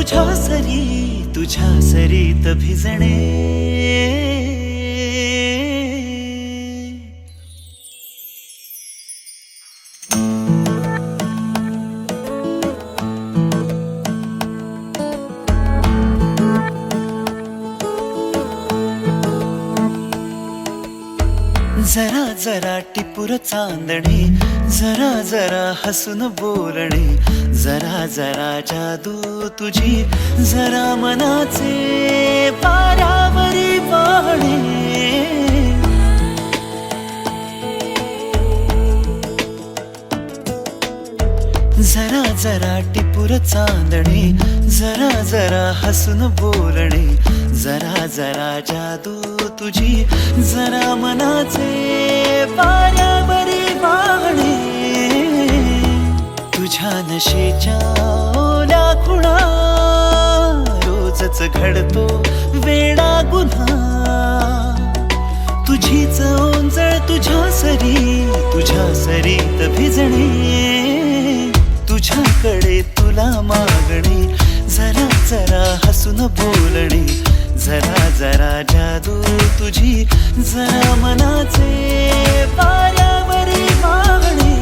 तुझ्या सरीत भिजणे. जरा जरा टिपूर चांदणे, जरा जरा हसून बोलणे, जरा जरा जादू तुझी, जरा मनाचे पारावरी वाहणे. जरा जरा टिपूर चांदणे, जरा जरा हसून बोलणे, जरा जरा जादू तुझी, जरा मनाचे पारावरी वाहणे. तुझ्या नशेच्या ओल्या खुणा, रोजच घडतो वेडा गुन्हा. तुझीच ओंजळ तुझ्या सरीत भिजणे. तुझ्याकडे तुला मागणे, जरा जरा हसून बोलणे, जरा जरा जादू तुझी, जरा मनाचे पारावरी वाहणे.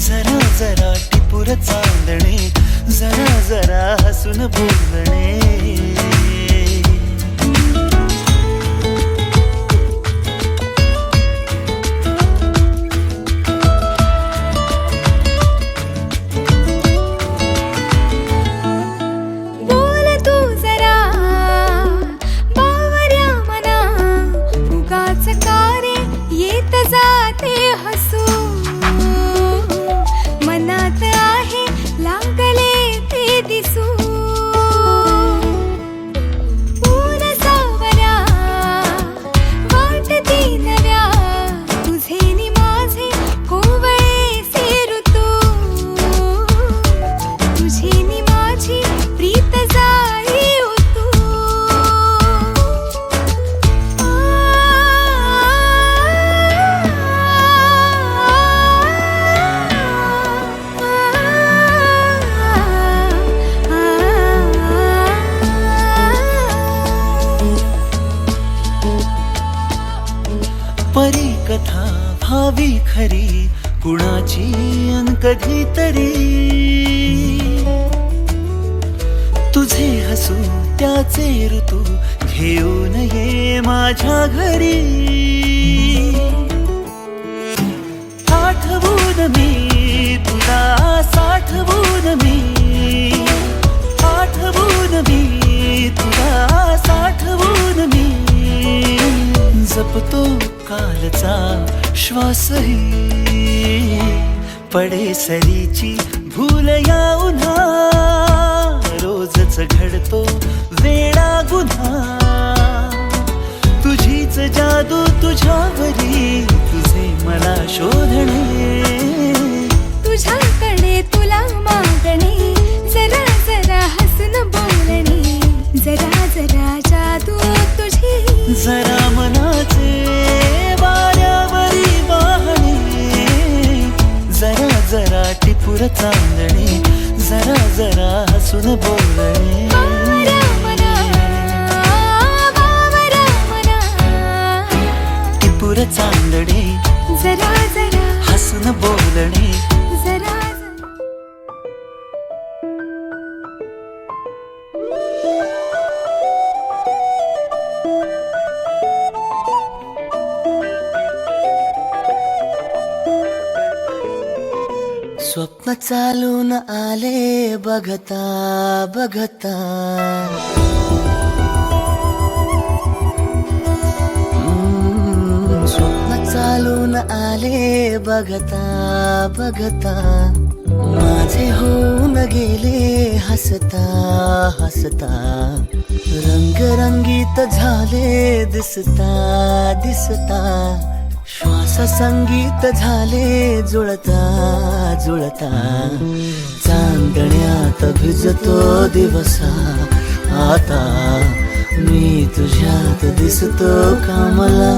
जरा जरा टिपूर चांदणे, जरा जरा हसून बोलणे. परी कथा भावी खरी, कुणाची अन कधीतरी. तुझे हसू त्याचे ऋतू, घेऊन ये माझ्या घरी. आठवून मी तुला, साठवून मी, आठवून मी तुला, साठवून मी. जपतो कालचा श्वासही, पडे सरीची भूल या उन्हा. रोजच घडतो वेडा गुन्हा. तुझीच जादू तुझ्यावरी, तुझे मला शोधणे. तुझ्याकडे तुला मागणे, जरा जरा हसून बोलणे, जरा जरा जादू तुझी, जरा मनाचे वाऱ्यावरी वाहणे. जरा जरा टिपूर चांदणे, जरा जरा हसून बोलणे. टिपूर चांदणे, जरा जरा हसून बोलणे. जरा स्वप्न चालून आले बघता बघता. स्वप्न चालून आले बघता बघता. माझे होऊन गेले हसता हसता. रंगरंगीत झाले दिसता दिसता. श्वास संगीत झाले जुळता जुळता. चांदण्यात भिजतो दिवसा आता. मी तुझ्यात दिसतो का मला.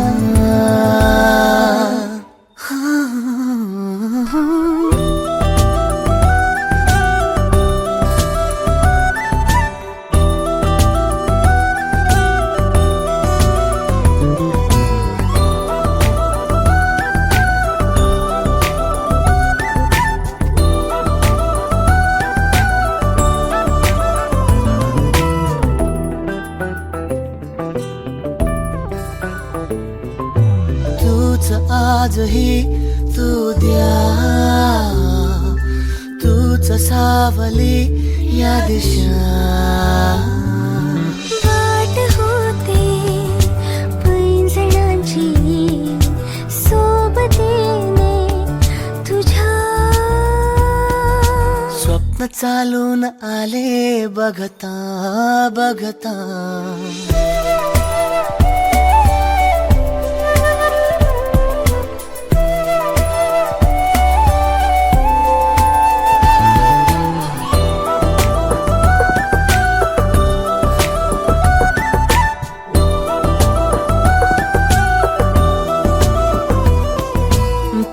आजही तू द्या, तूच सावली या दिशा. वाट होते पैंजणांची सोबतीने तुझ्या. स्वप्न चालून आले बघता बघता.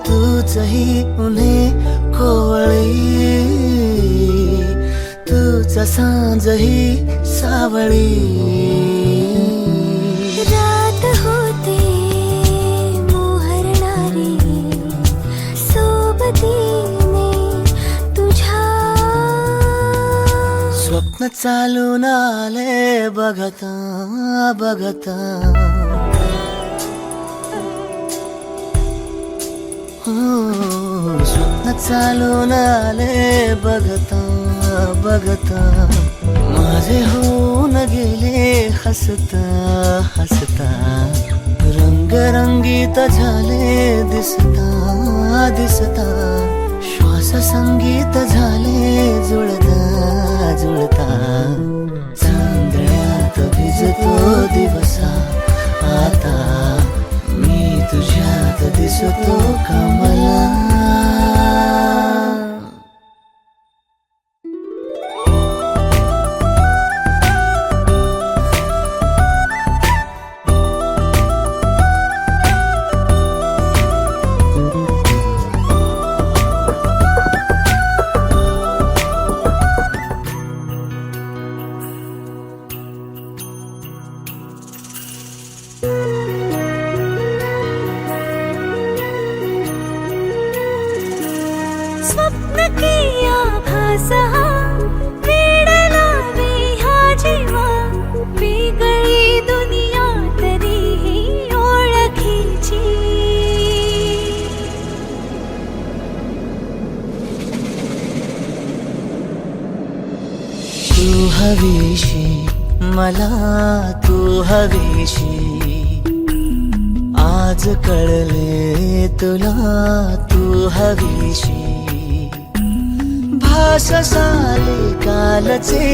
तूचही उन्हे कोवळी, तूच सांजही सावळी. रात होते मोहरणारी सोबतीने तुझ्या. स्वप्न चालून आले बघता बघता. स्वप्न चालून आले बघता बघता. माझे होऊन गेले हसता हसता. रंगरंगीत झाले दिसता दिसता. श्वास संगीत झाले जुळता जुळता. चांदण्यात भिजतो दिवसा आता. मी तुझ्यात दिसतो कमला. स्वप्न की आभास हा वेड लावे ह्या जीवा. वेगळी दुनिया तरीही ओळखीची. तू हवीशी मला तू हवीशी. आज कळले तुला तू हवीशी. भास साले कालचे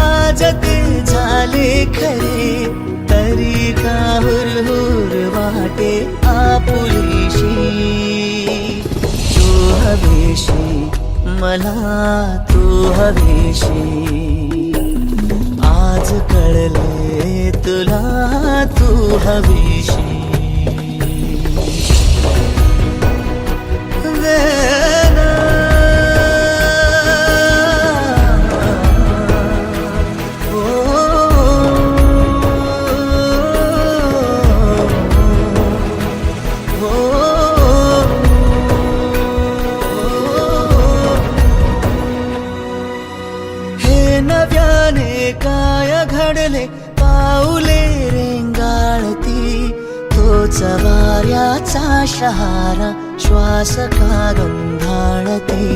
आज ते झाले खरे. तरी का हुरहुर वाटे आपुलीशी. तू हवीशी मला तू हवीशी. आज कळले तुला तू हवीशी. काय घडले पाऊले रेंगाळती. तोच वाऱ्याचा शहारा श्वास का गंधाळती.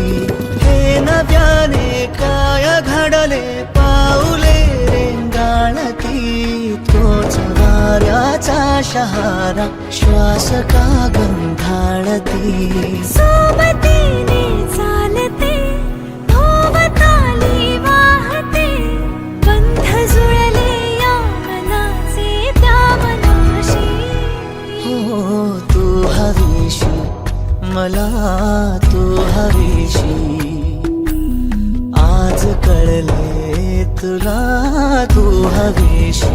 हे नव्याने काय घडले पाऊले रेंगाळती. तोच वाऱ्याचा शहारा श्वास का गंधाळती. सोबतीने चालते भोवताली वाहते. बंध जुळले या मनाचे त्या मनाशी. हो तू हवीशी मला तू हवीशी. आज कळले तुला तू हवीशी.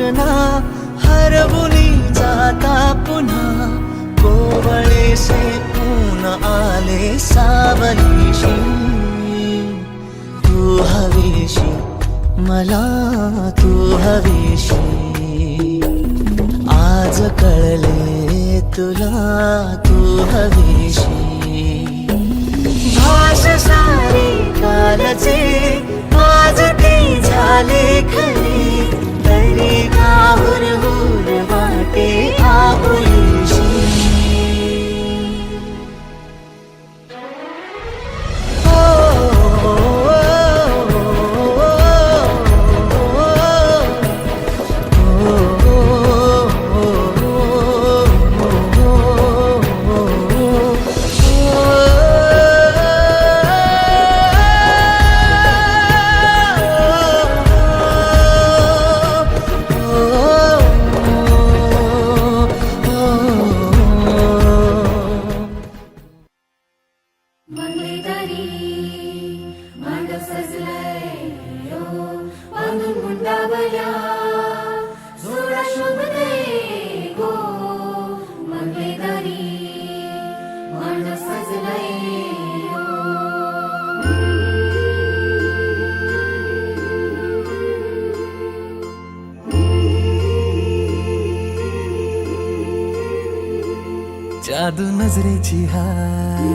अंगना हरवुनी जाता पुन्हा कोवळेसे ऊन आले सावलीशी तू हवीशी मला तू हवीशी आज कळले तुला तू हवीशी भाष सारी कालचे आज ती झाले खरी तरी काहून हुर वाटे आपुलीशी मंगळेदारी मांडव सजलाय बांधून मुंडावल्या जोडा शोभतय गो मंगळेदारी मांडव सजलाय जादू नजरेची हाय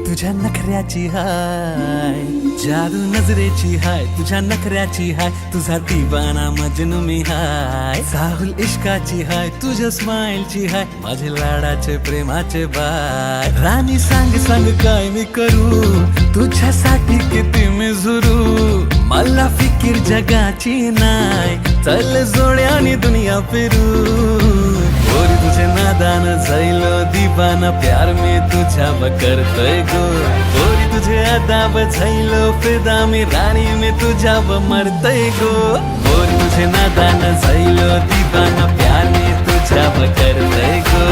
तुझ्या नखऱ्याची हाय जादू नजरेची हाय तुझ्या नखऱ्याची हाय तुझा दिवाना मजनू मी हाय साहुल इश्काची हाय तुझ्या स्माइलची हाय माझे लाडाचे प्रेमाचे बाय राणी सांग सांग काय मी करू तुझ्यासाठी किती मी झुरू मला फिकीर जगाची नाय चल जोड्याने दुनिया फिरू गोरी तुझे नादान जायलो दीवाना प्यार में तुझ्या करतोय गो गोरी तुझे अदाब जायलो फिदा मी राणी में तुझ्या मरतोय गो गोरी तुझे नादान जायलो दीवाना प्यार में तुझ्या करतोय गो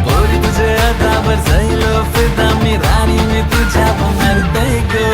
गोरी तुझे अदाब जायलो फिदा मी राणी में तुझ्या मरतोय गो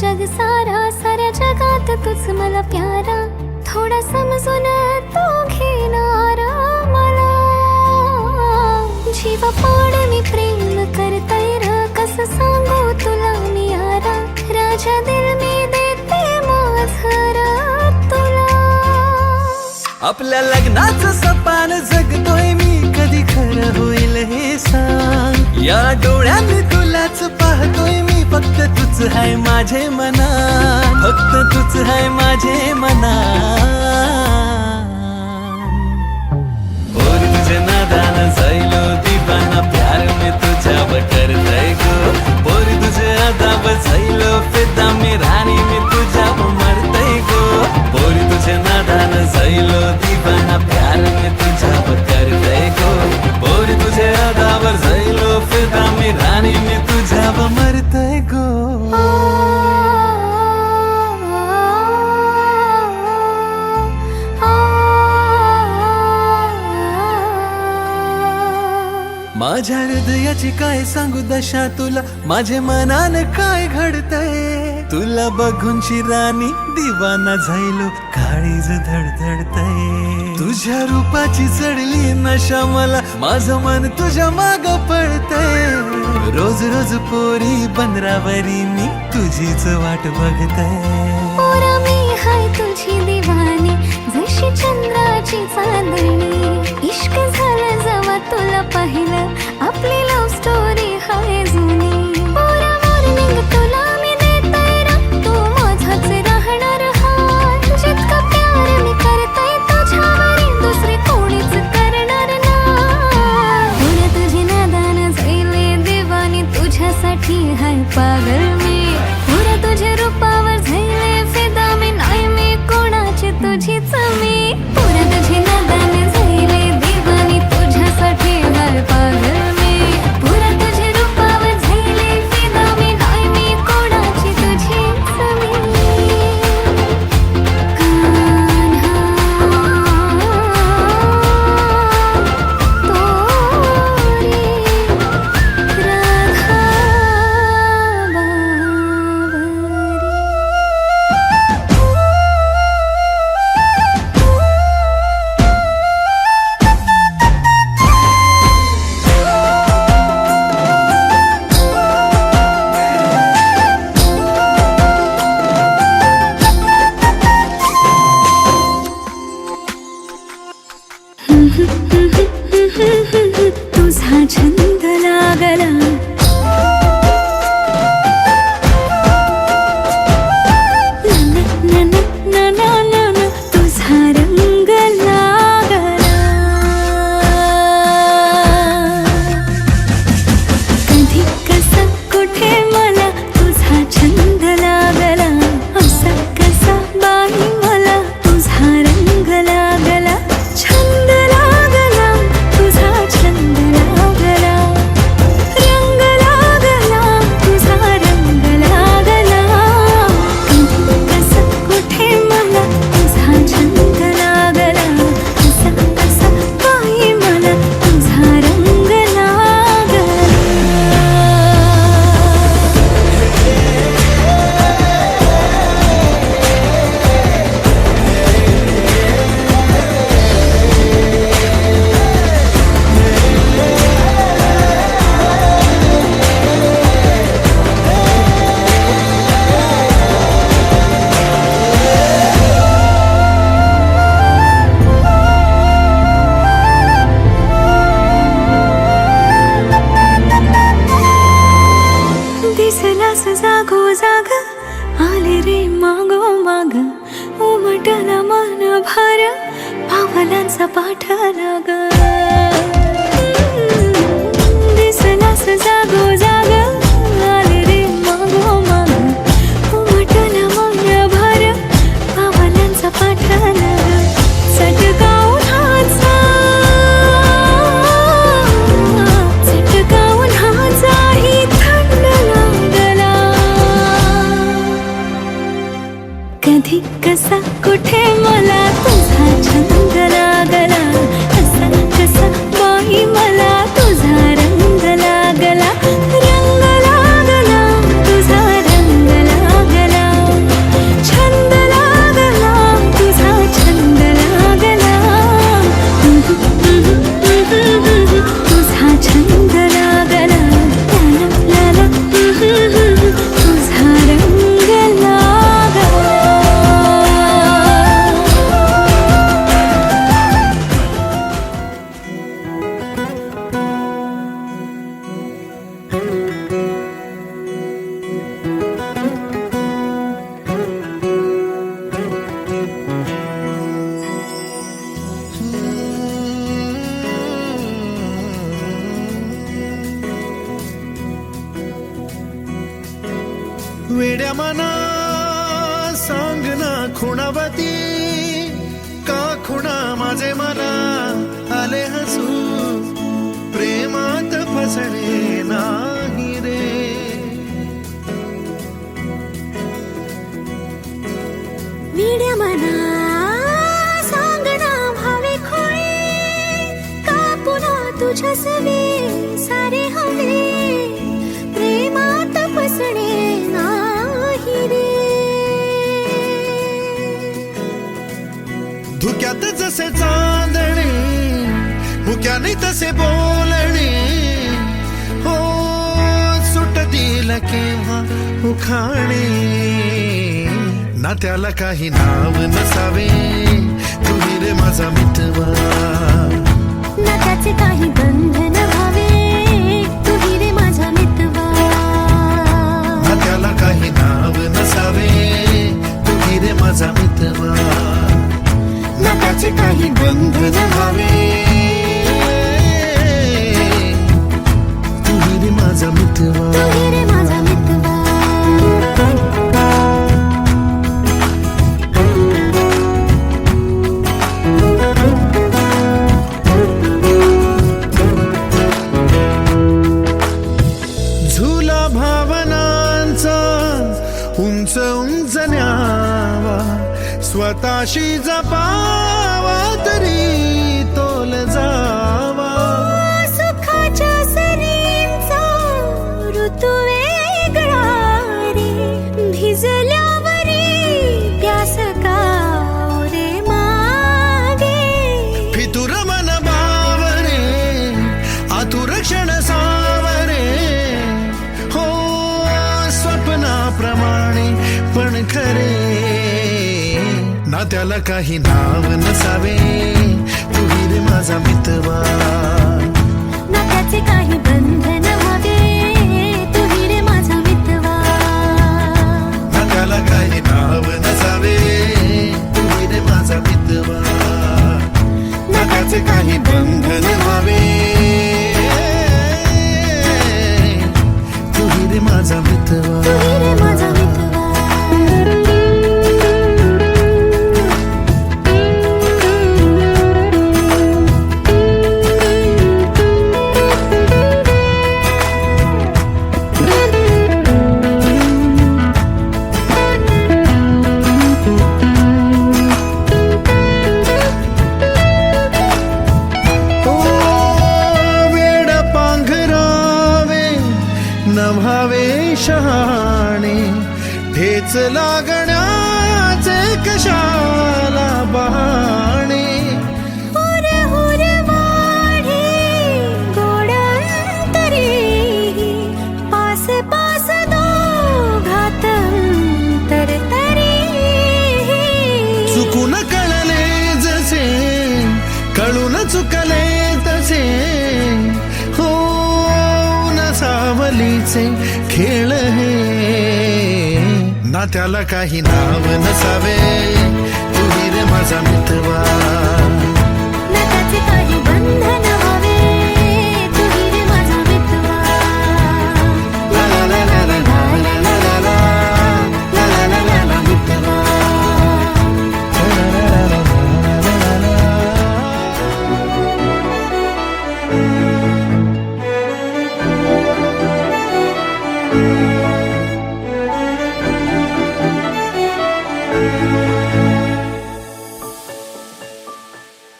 जग सारा साऱ्या जगात तुझ मला प्यारा थोडा समजून तू घेणारा मला जीवा पाड मी प्रेम करतय र कस सांगू तुला मी यारा राजा दिल मी देते माझर तुला आपल्या लग्नाचं सपान जगतोय मी कधी खरं होईल हे सांग या डोळ्यांनी तुलाच पाहतोय मी फक्त तूच आहे माझे मना फक्त तूच आहे माझे मना और तुझे नादान जायलो दीवाना प्यार में तुझ्या करतय गो और तुझे अदाब जायलो फिदा मी राणी में तुझ्या मरतय गो और तुझे नादान जायलो दीवाना प्यार में तुझ्या करतय गो और तुझे अदाब जायलो फिदा मी राणी में तुझ्या मरतय गो माझ्या हृदयाची काय सांगू दशा तुला माझे मनाने काय घडतय तुला बघून शिरानी दिवाना झायलो काळीज धडधडतय तुझ्या रूपाची चढली नशा मला माझं मन तुझ्या माग पळतय रोज रोज पोरी बंदरावरी मी तुझीच वाट बघतय पोरा मी हाय तुझी दिवानी जशी चंद्राची चांदणी इश्क झाला जेव्हा तुला पाहिलं आपली लव्ह स्टोरी हाय जुनी पोरा मॉर्निंग तुला मी देतय र तू माझाच राहणार हाय जितका प्यार मी करतय तुझ्यावरी दुसरे कोणीच करणार नाही पोरा तुझी नादान जायले दिवानी तुझ्यासाठी हाय पागल मी पोरा तुझ्या रूपावर जायले फिदा मी नाही मी कोणाची तुझीच मी पोरा तुझी नादान जायले तुझा छंद लागला तुझा रंग लागला कधी कसा कुठे मला तुझा छंद लागला असा कसा बाई मला तुझा रंग लागला छंद लागला तुझा छंद लागला रंग लागला तुझा रंग लागला कधी कसा कुठे मला तुझा छंद लागला असा कसा बाई मला तुझा रंग लागला दिसलास जागो जाग आले रे मागो माग उमटला मन भर पावलांचा पाठ लाग दिसलास जागो जाग आले रे मागो माग उमटला मन भर पावलांचा पाठ लाग चटका उन्हाचा चटका उन्हाचाही थंड लागला कधी कसा कुठे मला तुझा छंद लागला असा कसा बाई मला तुझा रंग लागला रंग लागला तुझा रंग लागला छंद लागला तुझा छंद लागला तुझा छंद लागला ला ला तुझा रंग लागला वेड्या मना सांग ना खुणावती का खुणा माझे मला आले हसू प्रेमात फसणे नाही रे वेड्या मना सांगना भावे खोळे का पुन्हा तुझ्या सवे सारे हवे प्रेमात फसणे नाही रे धुक्यात जसे चांदणे मुक्याने तसे बोलणे हो सुटतील केव्हा उखाणे ना त्याला काही नाव नसावे तुही रे माझा मितवा ना त्याचे काही बंधन व्हावे तुही रे माझा मितवा ना त्याला काही नाव नसावे तुही रे माझा मितवा ना त्याचे काही बंधन व्हावे तुही रे माझा मितवा तुही रे माझा मितवा झुला भावनांचा उंच उंच न्यावा स्वतःशी जपावा तरी तोल जावा सुखाच्या सरींचा ऋतू वेगळा रे भिजल्यावरी प्यास का रे मागे फितुर मन बावरे आतुर क्षण सावरे हो स्वप्नाप्रमाणे पण खरे ना ना त्याला काही नाव नसावे, तू रे माझा मितवा. ना त्याचे काही बंधन व्हावे, तू रे माझा मितवा. ना त्याला काही नाव नसावे, तू रे माझा मितवा. ना त्याचे काही बंधन व्हावे, तू रे माझा मितवा. तू रे माझा मितवा. नव्हावे शहाणे, ठेच लागण्याचे कशाला बहाणे. हुर हुर वाढे गोड अंतरी, पास पास दोघात तरतरी. चुकून कळले जसे, कळून चुकले तसे, हो सावलीचे खेळ हे. ना त्याला काही नाव नसावे, तू रे माझा मितवा. ना त्याचे काही बंधन व्हावे, तू रे माझा मितवा. ला ला ला ला ला ला ला ला ला ला ला ला ला ला मितवा.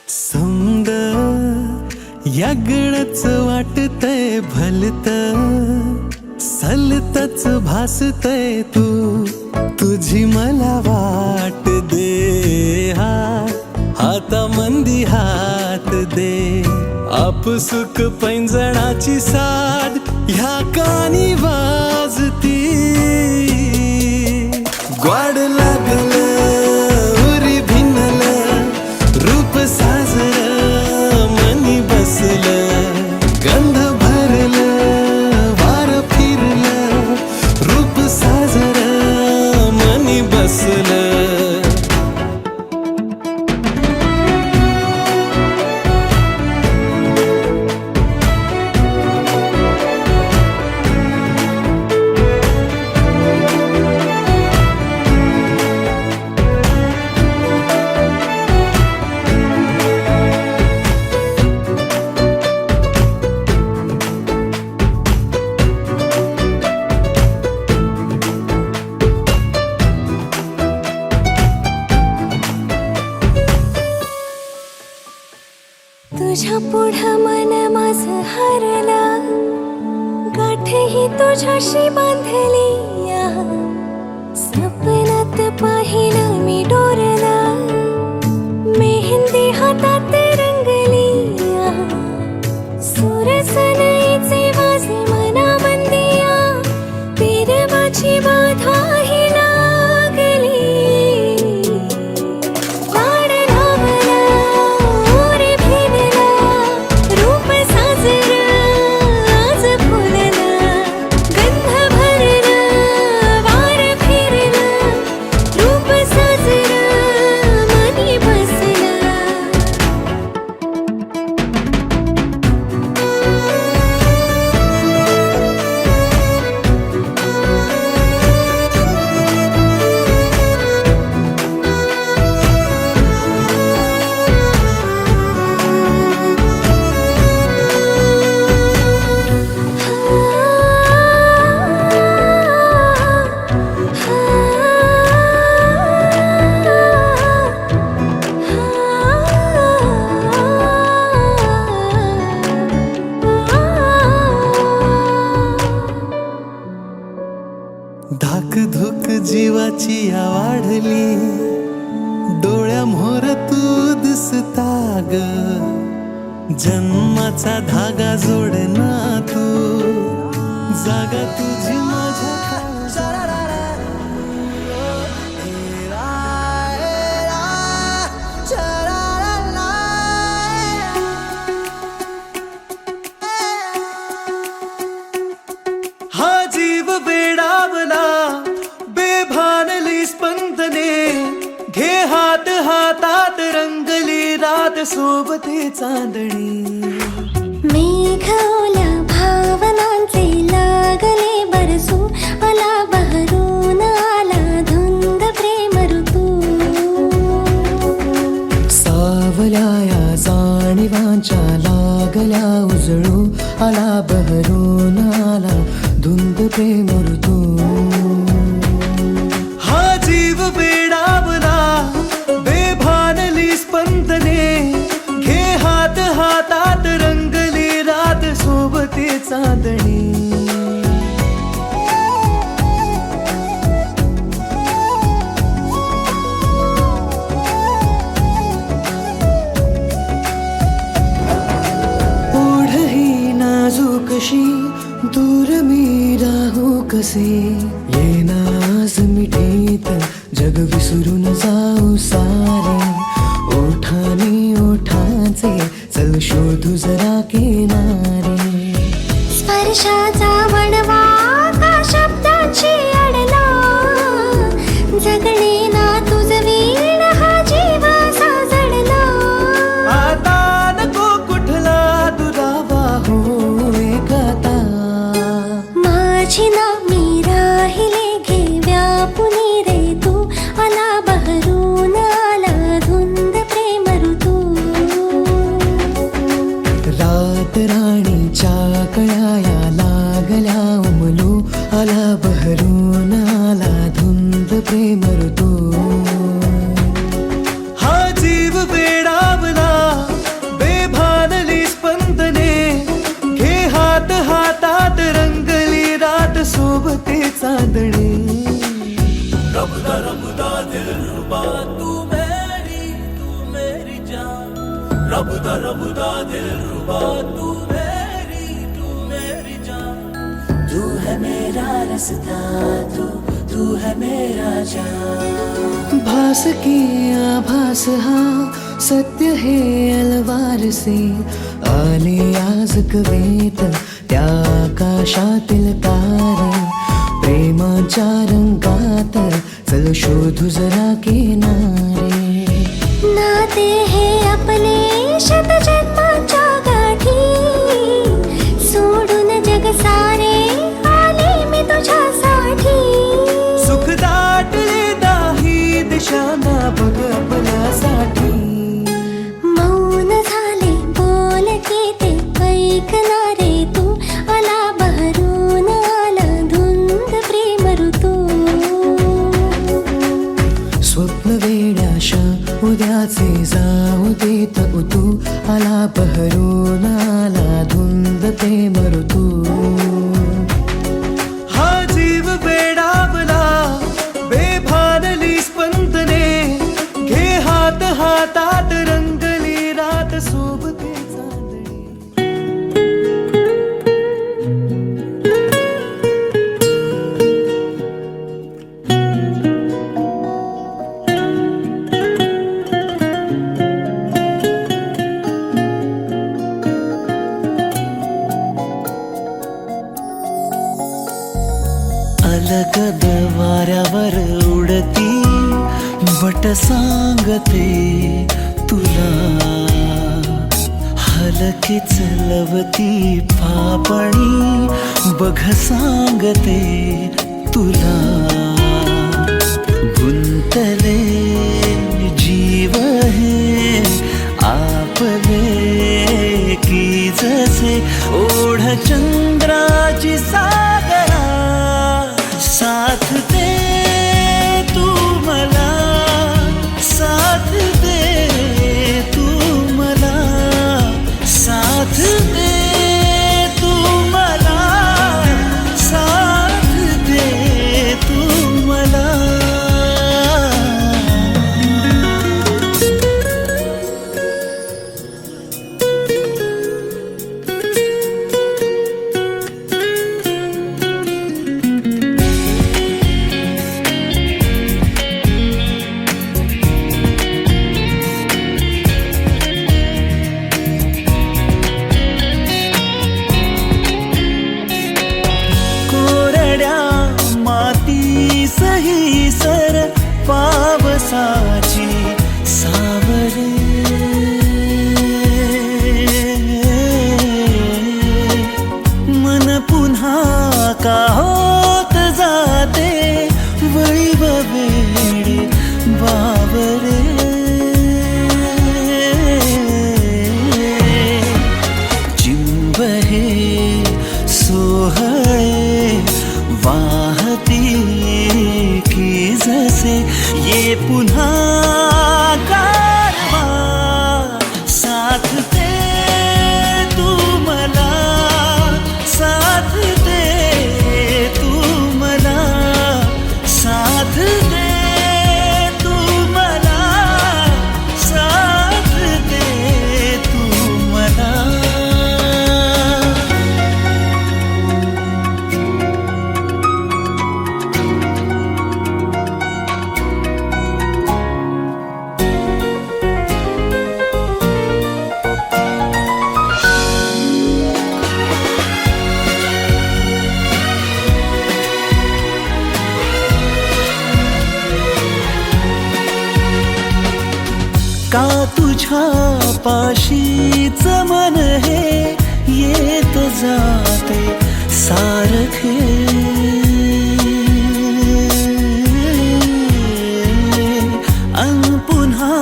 समद यागळच वाटतय भलत, सलतच भासतय तू. तुझी मला वाट दे, हाता मंदी हात दे. आपसुक पैंजणाची साद ह्या कानी वाजती. ग्वाड लागल उरी भिनल, रूप साजर मनी बसल. गंध भरल वार फिरल, रूप साजर मनी बसल. तुझ्या पुढं मन माझं हरला, गाठही तुझ्याशी बांधली. स्वप्नात पाहिलं मी डोरला, मेहंदी हातात रंगली. सुरसनईचे वाजे मनामंदिया, पेरवाची बाधाही लागली. धाकधूक जीवाची वाढली, डोळ्यामोर तू दिसता ग. जन्माचा धागा जोडना तू, जागा तुझी माझ्या रात सोबते चांदणी. मेघवल्या भावनांचे लागले बरसू, आला बहरून आला धुंद प्रेम ऋतू. सावल्या या जाणीवांच्या लागल्या उजळू, आला बहरून आला धुंद प्रेम ऋतू. हा जीव वेडावला बेभानली स्पंदने, घे हात हातात रंगली रात सोबते चांदणी. ओढही नाजूकशी दूर मी राहू कसे, येना आज मिठीत जग विसरून जाऊ सारे. ओठानी ओठांचे चल शोधू जरा किनारे. स्पर्शाचा वणवा का शब्दाची अडला, जगणे ना तुझ वीण हा जीव साजडला. आता नको कुठला दुरावा होय गाता, माझी ना मी राहिले घे व्यापुनी रे तू, आला बहरून आला धुंद प्रेम ऋतू. रात राणीच्या कळ्या लागल्या उमलू, आला बहरून आला धुंद प्रेम ऋतू. हा जीव वेडावला बेभानली स्पंदने, घे हात हातात रंगली रात सोबते चांदणी. रबदा रबदा दिलरुबा तू मेरी जान. रबदा रबदा दिलरुबा तू मेरी जान. तू है मेरा रास्ता, तू है मेरा जान. भास की आभास हा सत्य है अलवार से, आले आज कवेत त्या आकाशातील तारे. प्रेमाच्या रंगात चल शोधू जरा किनारे. नाते हे आपले शतजन्माच्या गाठी, सोडून जग सारे आले मी तुझ्यासाठी. सुख दाटले दाही दिशांना बघ आपल्यासाठी. मौन झाले बोलके ते ऐकणारे तू, आला बहरून आला धुंद प्रेम ऋतू. स्वप्न वेड्याशा उद्याचे जाऊ देत उतू, आला बहरून आला धुंद प्रेम ऋतू. हा जीव वेडावला बेभानली स्पंदने, घे हात हातात रंगली रात सोबते चांदणी. अलगद वाऱ्यावर उडती बट सांगते तुला, हलकीच लवती पापणी बघ सांगते तुला. गुंतले जीव हे आपले की जसे, ओढ चंद्राची सागरा. साथ दे तू मला, साथ दे तू मला, साथ दे तू मला, साथ दे तू मला. का होत जाते वैव वेडे बावरे. चिंब हे सोहळे वाहती की जसे ये पुन्हा गारवा. साथ दे तू मला, साथ दे तू मला, साथ दे तू मला, साथ दे तू मला. का तुझ्या पाशीच मन हे येत जाते सारखे. अन पुन्हा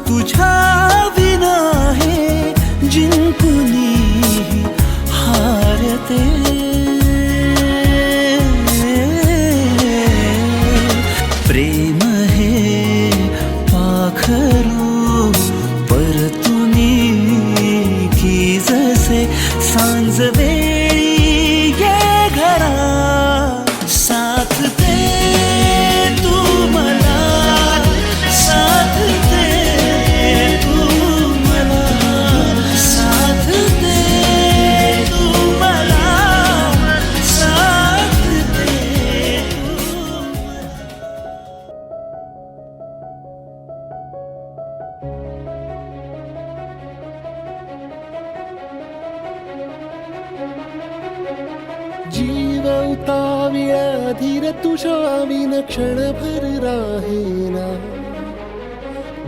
तुझ्या विना हे जिंकुनी हारते. प्रेम हे पाखरू परतुनी की जसे सांज वेळी ये घरा. साथ दे तू मला, साथ दे तू मला, साथ दे तू मला, साथ दे तू मला. जीव उताविळा धीर तुझ्या विन क्षणभर राहेना.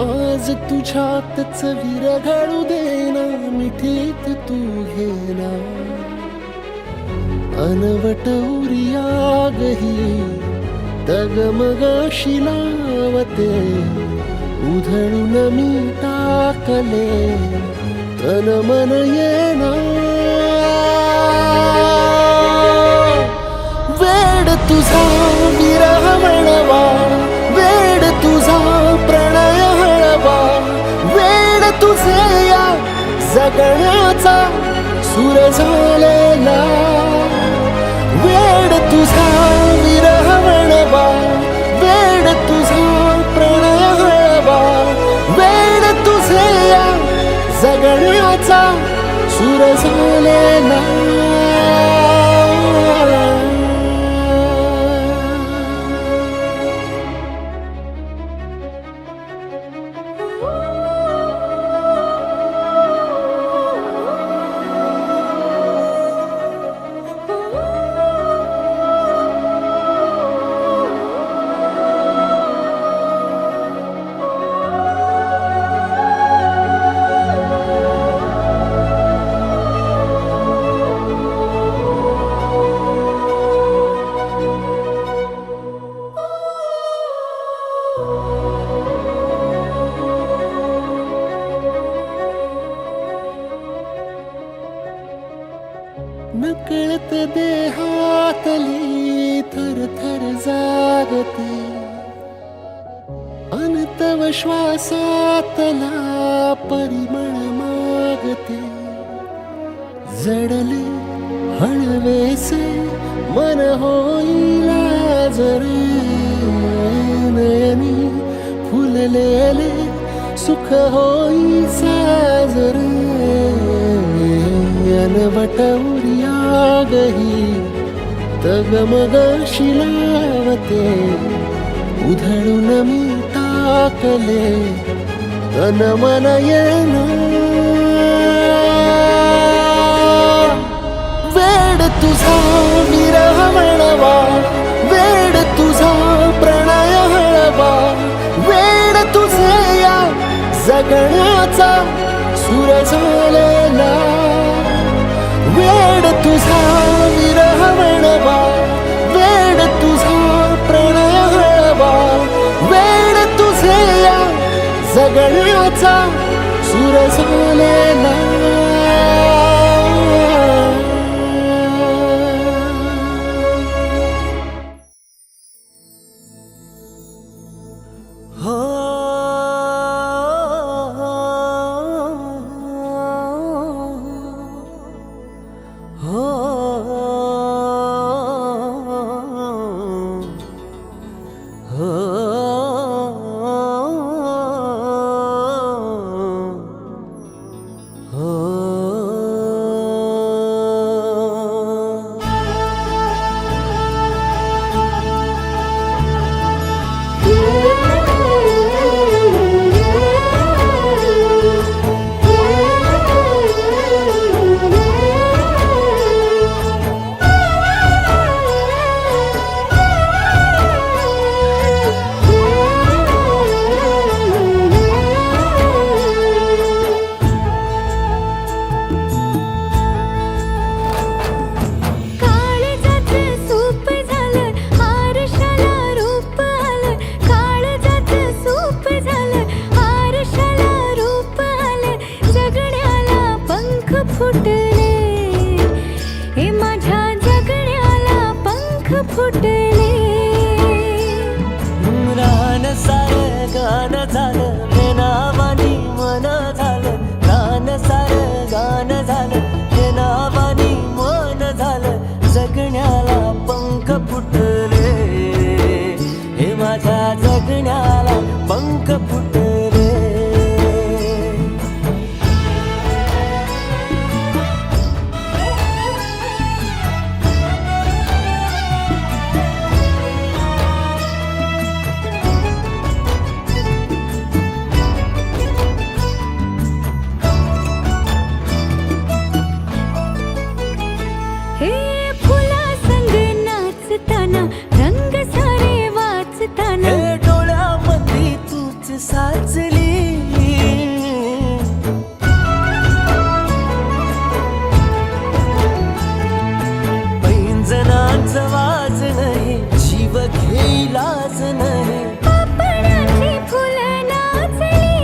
आज तुझ्यातच विरघळू देना, मिठीत तू घेना. अनवट उरियागही तगमगाशी लावते. उधळून मी टाकले तन मन येना. वेड तुझा विरह म्हणवा, वेड तुझा प्रणय हळवा. वेड तुझे या जगण्याचा सूर झालेला. वेड तुझा विरह म्हणवा, वेड तुझा प्रणय हळवा. वेड तुझे या जगण्याचा सूर झालेला. नकळत देहातली थर थर जागते. अनतव श्वासातला परिमळ मागते. जडले हळवेसे मन होईल जरे. नयनी फुललेले सुख होई साजरे. अनवट उरियागही तगमगाशी लावते. उधळून मी टाकले तन मन येना. वेड तुझा विरह म्हणवा, वेड तुझा प्रणय हळवा. वेड तुझे या जगण्याचा सूर झालेला. वेड तुझा विरह म्हणवा, रान सार गान झालं हे नावानी मन झालं, रान सार गान झालं हे नावानी मन झालं, जगण्याला पंख फुटले, हे माझ्या जगण्याला पंख फुटले. हे डोळ्यामध्ये तूच साचली, पैंजणांचं वाज नाही, जीव घेईलाच नाही. पापणाची फुलं नाचली,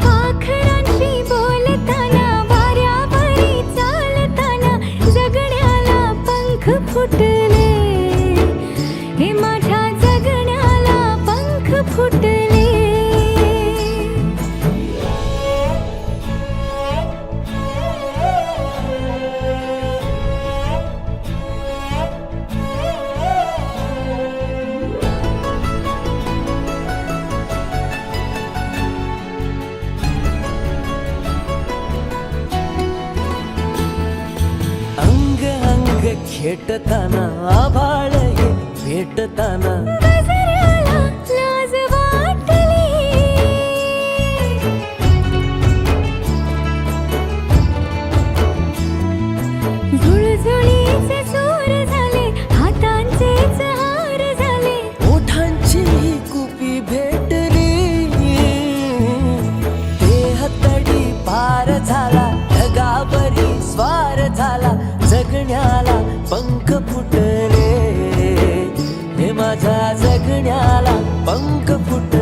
पाखरांशी बोलताना, वाऱ्यावरी चालताना, जगण्याला पंख फुटले, हे माझ्या जगण्याला पंख फुटले. अंग अंग खेटताना, आभाळ हे भेटताना, गजऱ्याला लाज वाटली, झुळझुळीचे सूर झाले, हातांचेच हार झाले, ओठांची कुपी भेटली, देह तडी पार झाला, ढगावरी स्वार झाला, जगण्याला पंख फुटले, हे माझ्या जगण्याला पंख फुटले.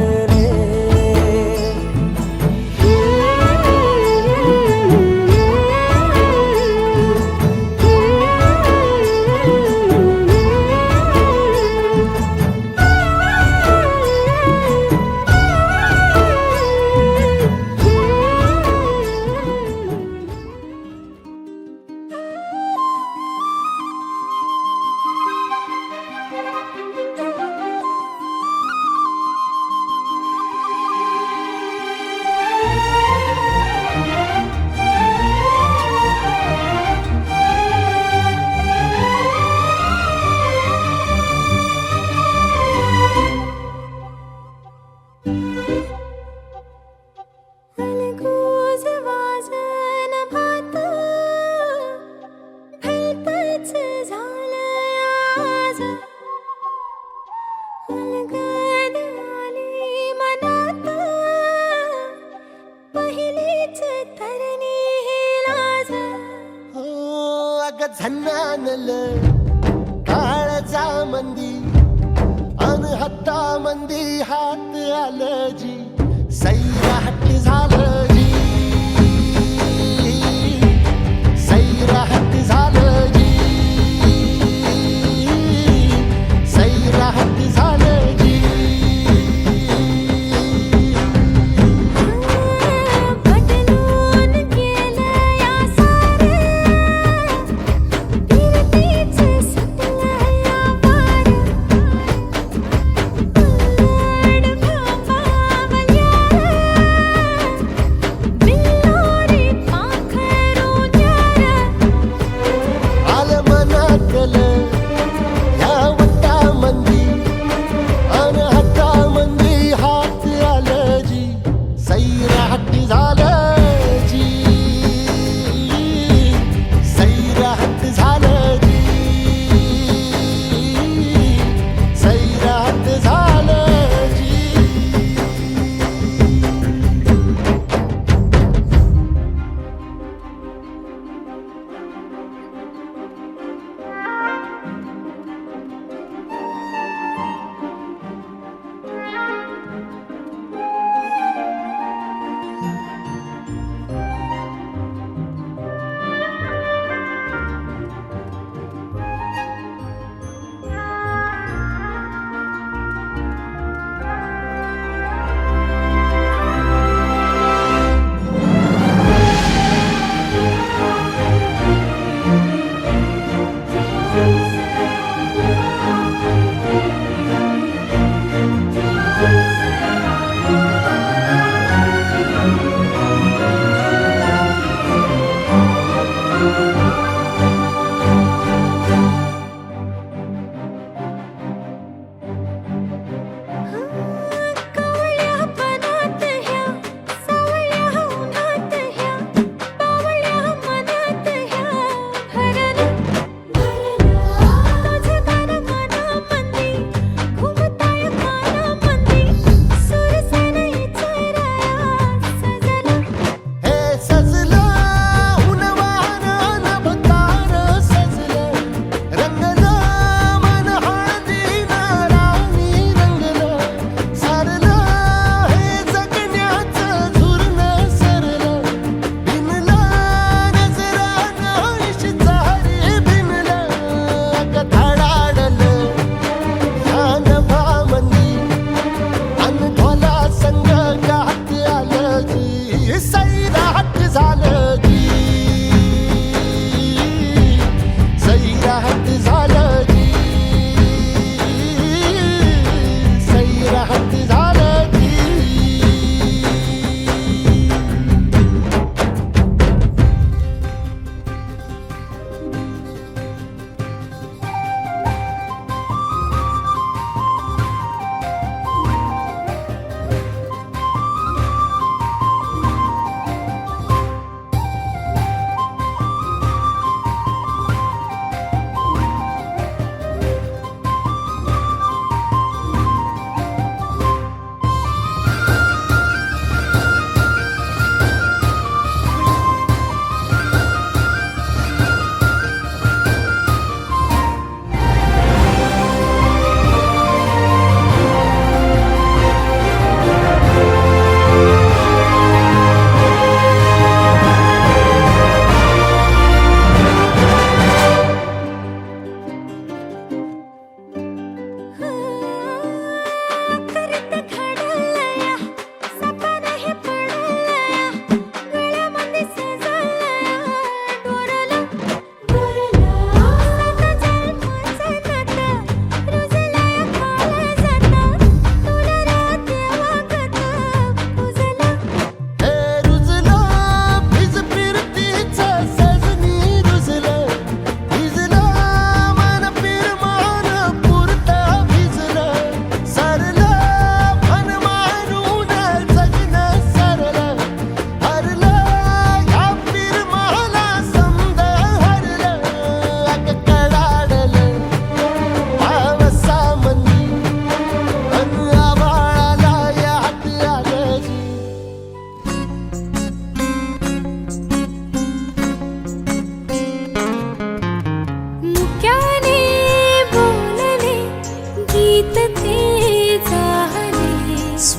अलगोज वाजन भात, भलतंच झालंय आज, अलगद आली मनात, पहिलीच तरणी ही लाज. अग झन्नानल काळजा मंदी, अन हत्ता मंदी हात आलं जी, सैरा हट्टी झालं जी सैराहत झालं जी सैराहत झालं जी बदलून गेलं या सारं फिरतीचं सुटलं या वारं उलट थांबावं यार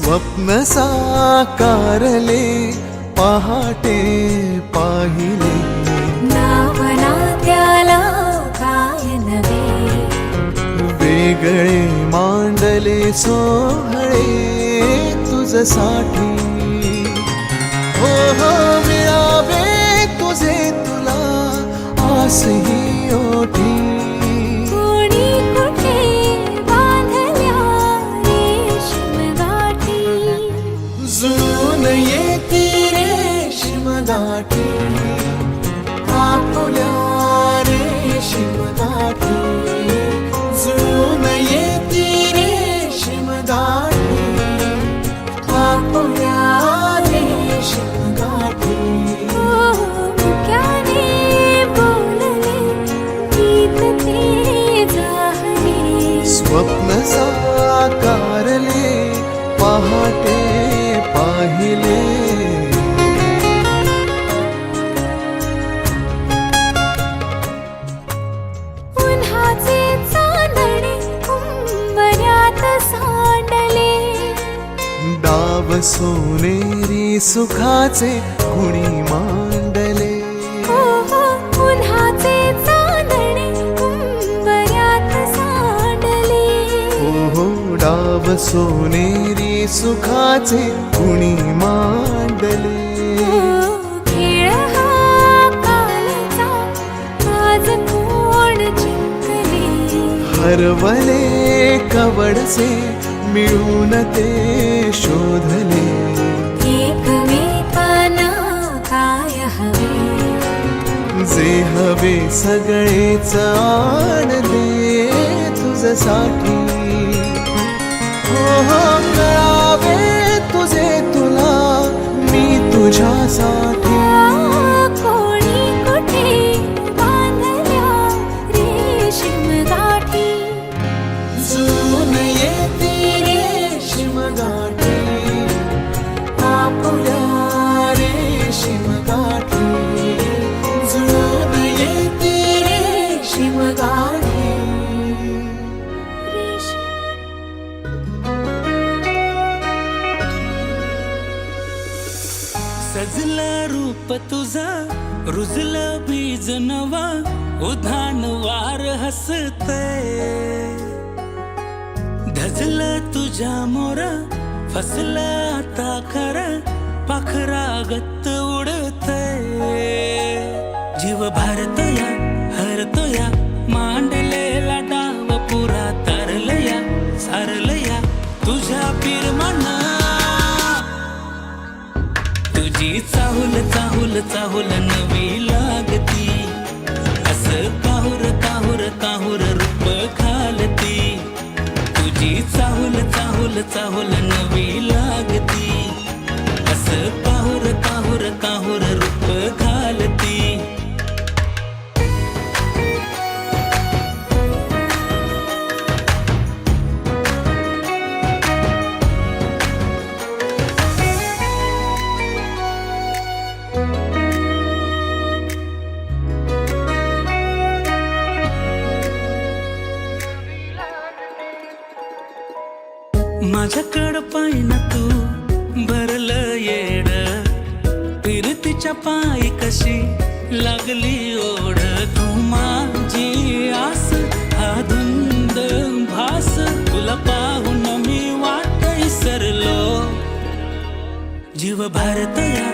स्वप्न साकारले पहाटे पाहिले, नावना त्याला काय नवे, वेगळे मांडले सोहळे तुझसाठी. हो हो मिळावे तुझे तुला आसही ओठी, कोणी कुठे बांधल्या रेशीम गाठी, जुळून येती रेशीम गाठी, आपुल्या रेशीम गाठी, जुळून येती रेशीम गाठी, आपुल्या रेशीम गाठी. मुक्याने बोलले गीत ते जाहले, स्वप्न साकारले पहाटे पाहिले. उन्हाचे चांदणे उंबऱ्यात सांडले, डाव सोनेरी सुखाचे गुणी मांडले, हो हो उन्हाचे चांदणे उंबऱ्यात सांडले, हो डाव सोनेरी सुखाचे गुणी मांडले. खेळ हा कालचा आज कोण जिंकले, हरवले कवडसे मिळून ते शोधले, एकमेकांना काय हवे, जे हवे सगळेच आणले तुझसाठी. हो हो कळावे तुझे तुला मी तुझ्यासाठी. कोणी कुठे बांधल्या रेशीम गाठी, जुळून येती रेशीम गाठी, आपुल्या रेशीम गाठी, जुळून येती रेशीम गाठी. सजलं रूप तुझं रुजलं बीज नवा, उधाण वार हसते, धजलं तुझ्या मोर फसलं आता खरं, पाखरा गत्त उडते, जीव भारतया हरतोया, मांडलेला डाव पुरा तरलया सारलया तुझ्या पिरमना. तुझी चाहुल चाहुल चाहुल नवी लागती, असं काहुर काहुर काहुर रूप घालती, तुझी चाहुल चाहुल चाहुल नवी लागती, असं काहुर काहुर काहुर रूप घालती. माझ्याकडं पाहिना तू भरलं येड, फिरतीच्या पायी कशी लागली ओढ, तू माझी आस हा धुंद भास, तुला पाहून मी वाट विसरलो, जीव भारतया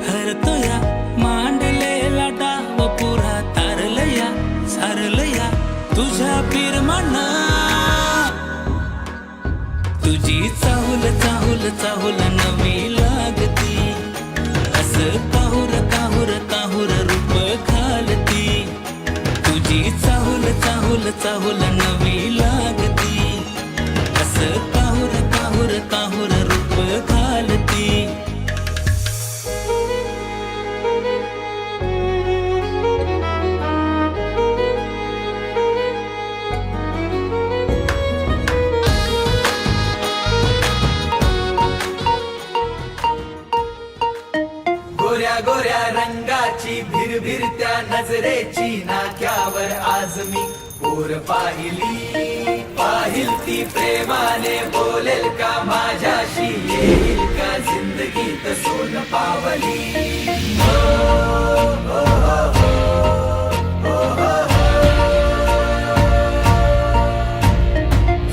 हरतोया, मांडलेला डाव पुरा तारलया सारलया तुझ्या पिरमना. तुझी चाहुल चाहुल चाहुल नवी लागती, असं काहुर काहुर काहुर रूप घालती, तुझी चाहुल चाहुल चाहुल नवी लागती, असं काहुर काहुर काहुर रूप घालती. गोऱ्या गोऱ्या रंगाची भिरभिरत्या नजरेची नाक्यावर आज मी पोर पाहिली पाहिल ती प्रेमाने बोलेल का माझ्याशी येईल का जिंदगीत सोन पावली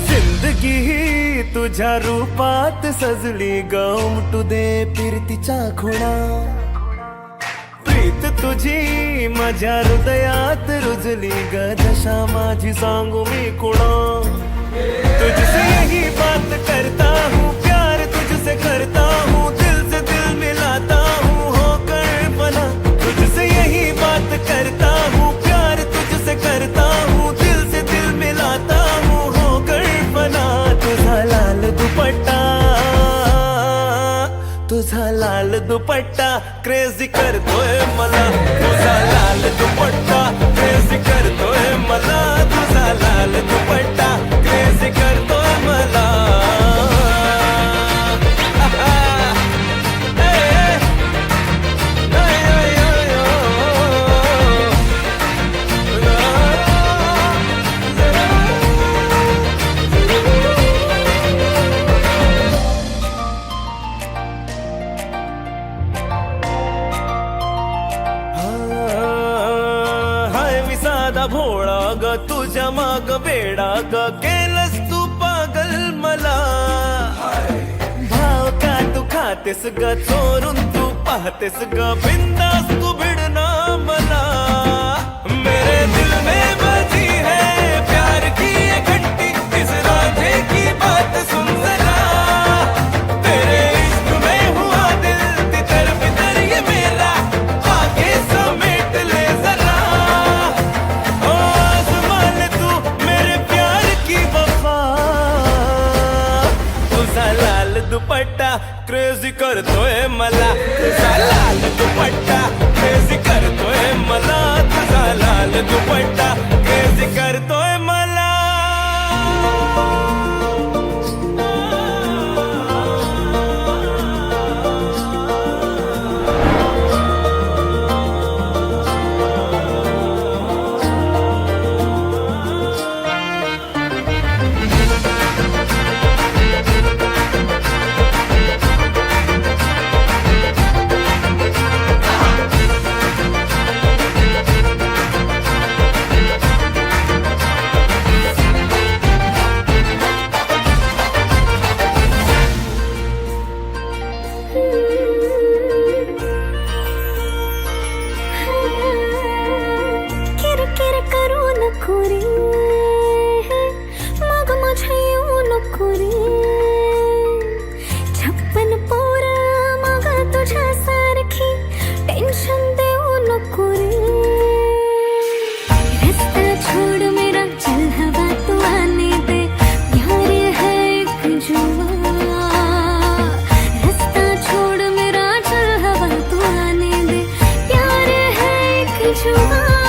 जिंदगी ही तुझ्या रूपात सजली गमटू दे फिरतीच्या खुणा प्रीत तुझी माझ्या हृदयात रुजली ग दशा माझी सांगू मी कुणा तुझसे यही बात करता हूँ प्यार तुझसे करता हूँ दिल से दिल मिलाता हूँ हो कल्पना तुझसे यही बात करता हूँ प्यार तुझसे करता हूँ दिल से दिल मिलाता हूँ हो कल्पना तुझा लाल दुपट्टा तुझा लाल दुपट्टा क्रेझी करतोय मला तुझा लाल दुपट्टा क्रेझी करतोय मला तुझा लाल दुपट्टा क्रेझी करतोय मला साधा भोळा ग तुझ्या माग बेडा ग केलंस तू पागल मला भाव का तू खातेस ग चोरून तू पाहतेस ग बिंदास तू भिडना मला मेरे दिल में बजी है प्यार की ये घंटी इस राधे की बात सुन जरा तेरे इश्क में हुआ दिल तितर बितर ये मेरा आगे समेट ले जरा दुपट्टा क्रेझी करतोय मला तुझा लाल दुपट्टा क्रेझी करतोय मला तुझा लाल दुपट्टा क्रेझी करतोय मला किरकिर करू नको रे मग माझ्या येऊ नको रे छप्पन पोर मग तुझ्यासारखी टेन्शन देऊ नको रे रस्ता छोड़ मेरा चल हवा तू आने दे प्यार है एक जुआ रास्ता छोड़ मेरा चल हवा तू आने दे प्यार है एक जुआ